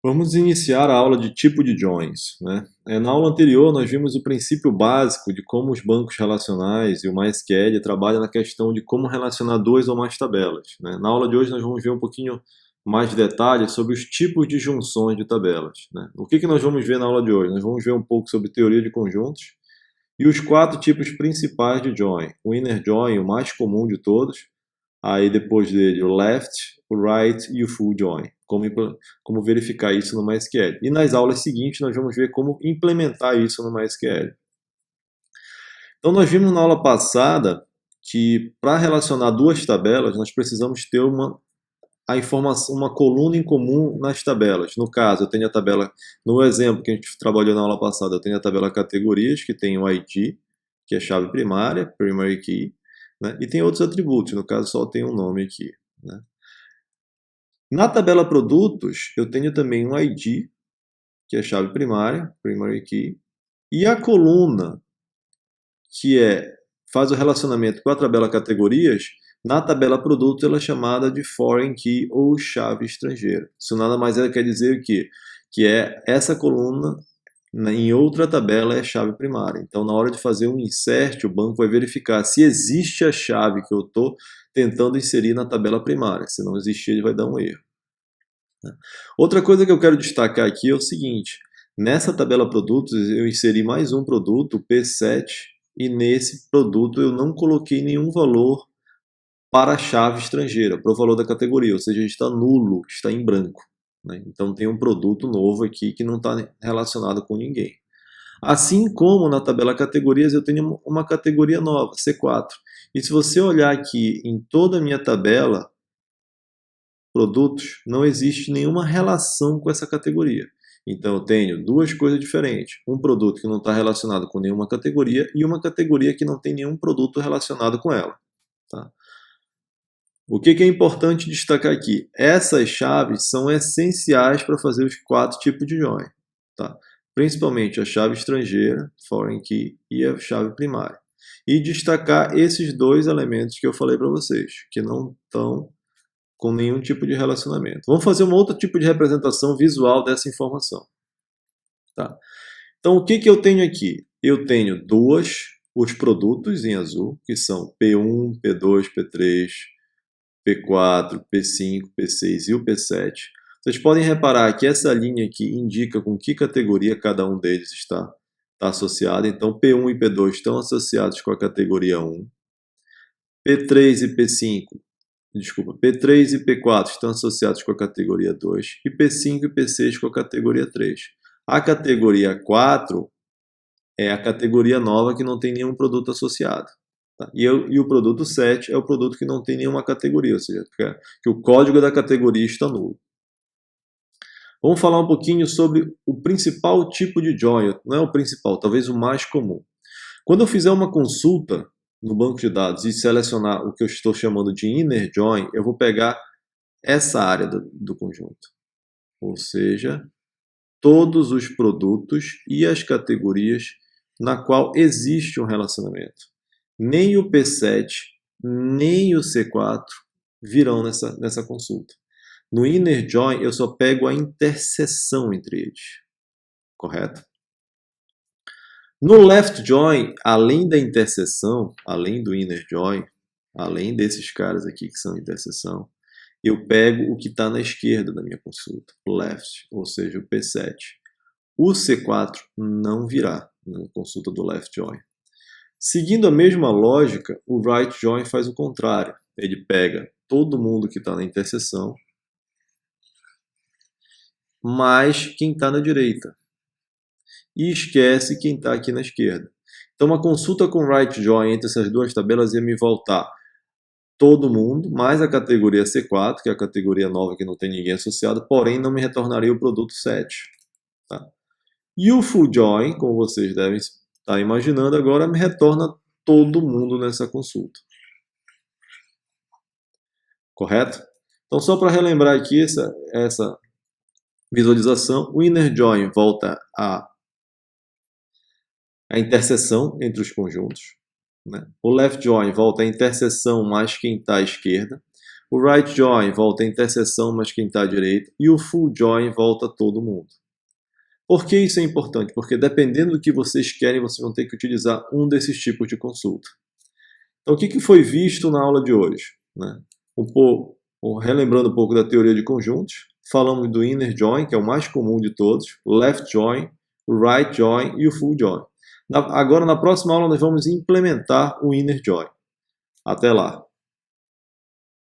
Vamos iniciar a aula de tipo de joins, né? Na aula anterior, nós vimos o princípio básico de como os bancos relacionais e o MySQL trabalham na questão de como relacionar duas ou mais tabelas, né? Na aula de hoje, nós vamos ver um pouquinho mais de detalhes sobre os tipos de junções de tabelas, né? O que nós vamos ver na aula de hoje? Nós vamos ver um pouco sobre teoria de conjuntos e os quatro tipos principais de join. O inner join, o mais comum de todos. Aí depois dele o left, o right e o full join. Como verificar isso no MySQL. E nas aulas seguintes nós vamos ver como implementar isso no MySQL. Então nós vimos na aula passada que para relacionar duas tabelas nós precisamos ter a informação, uma coluna em comum nas tabelas. No caso, eu tenho a tabela, no exemplo que a gente trabalhou na aula passada, eu tenho a tabela categorias, que tem o ID, que é chave primária, primary key, né? E tem outros atributos, no caso só tem um nome aqui, né? Na tabela produtos, eu tenho também um ID, que é chave primária, primary key, e a coluna, que faz o relacionamento com a tabela categorias, na tabela produtos ela é chamada de foreign key ou chave estrangeira. Isso nada mais quer dizer que é essa coluna em outra tabela é chave primária. Então, na hora de fazer um insert, o banco vai verificar se existe a chave que eu estou tentando inserir na tabela primária. Se não existir, ele vai dar um erro. Outra coisa que eu quero destacar aqui é o seguinte: nessa tabela produtos eu inseri mais um produto, o P7, e nesse produto eu não coloquei nenhum valor para a chave estrangeira, para o valor da categoria, ou seja, está nulo, está em branco, né? Então tem um produto novo aqui que não está relacionado com ninguém. Assim como na tabela categorias eu tenho uma categoria nova, C4. E se você olhar aqui em toda a minha tabela, produtos, não existe nenhuma relação com essa categoria. Então eu tenho duas coisas diferentes. Um produto que não está relacionado com nenhuma categoria e uma categoria que não tem nenhum produto relacionado com ela. Tá? O que é importante destacar aqui? Essas chaves são essenciais para fazer os quatro tipos de join. Tá? Principalmente a chave estrangeira, foreign key, e a chave primária. E destacar esses dois elementos que eu falei para vocês, que não estão com nenhum tipo de relacionamento. Vamos fazer um outro tipo de representação visual dessa informação. Tá? Então, o que eu tenho aqui? Eu tenho os produtos em azul, que são P1, P2, P3, P4, P5, P6 e o P7. Vocês podem reparar que essa linha aqui indica com que categoria cada um deles está associado. Então, P1 e P2 estão associados com a categoria 1. P3 e P5 P3 e P4 estão associados com a categoria 2 e P5 e P6 com a categoria 3. A categoria 4 é a categoria nova que não tem nenhum produto associado. Tá? E o produto 7 é o produto que não tem nenhuma categoria, ou seja, que o código da categoria está nulo. Vamos falar um pouquinho sobre o principal tipo de join, não é o principal, talvez o mais comum. Quando eu fizer uma consulta no banco de dados e selecionar o que eu estou chamando de inner join, eu vou pegar essa área do conjunto, ou seja, todos os produtos e as categorias na qual existe um relacionamento. Nem o P7, nem o C4 virão nessa consulta. No inner join, eu só pego a interseção entre eles, correto? No left join, além da interseção, além do inner join, além desses caras aqui que são interseção, eu pego o que está na esquerda da minha consulta, o left, ou seja, o P7. O C4 não virá na consulta do left join. Seguindo a mesma lógica, o right join faz o contrário. Ele pega todo mundo que está na interseção, mais quem está na direita. E esquece quem está aqui na esquerda. Então, uma consulta com right join entre essas duas tabelas ia me voltar todo mundo, mais a categoria C4, que é a categoria nova que não tem ninguém associado, porém não me retornaria o produto 7. Tá? E o full join, como vocês devem estar imaginando agora, me retorna todo mundo nessa consulta. Correto? Então, só para relembrar aqui essa visualização, o inner join volta a interseção entre os conjuntos. Né? O left join volta à interseção mais quem está à esquerda. O right join volta a interseção, mas quem está à direita. E o full join volta todo mundo. Por que isso é importante? Porque dependendo do que vocês querem, vocês vão ter que utilizar um desses tipos de consulta. Então, o que foi visto na aula de hoje? Né? Relembrando um pouco da teoria de conjuntos, falamos do inner join, que é o mais comum de todos, o left join, o right join e o full join. Agora, na próxima aula, nós vamos implementar o inner join. Até lá!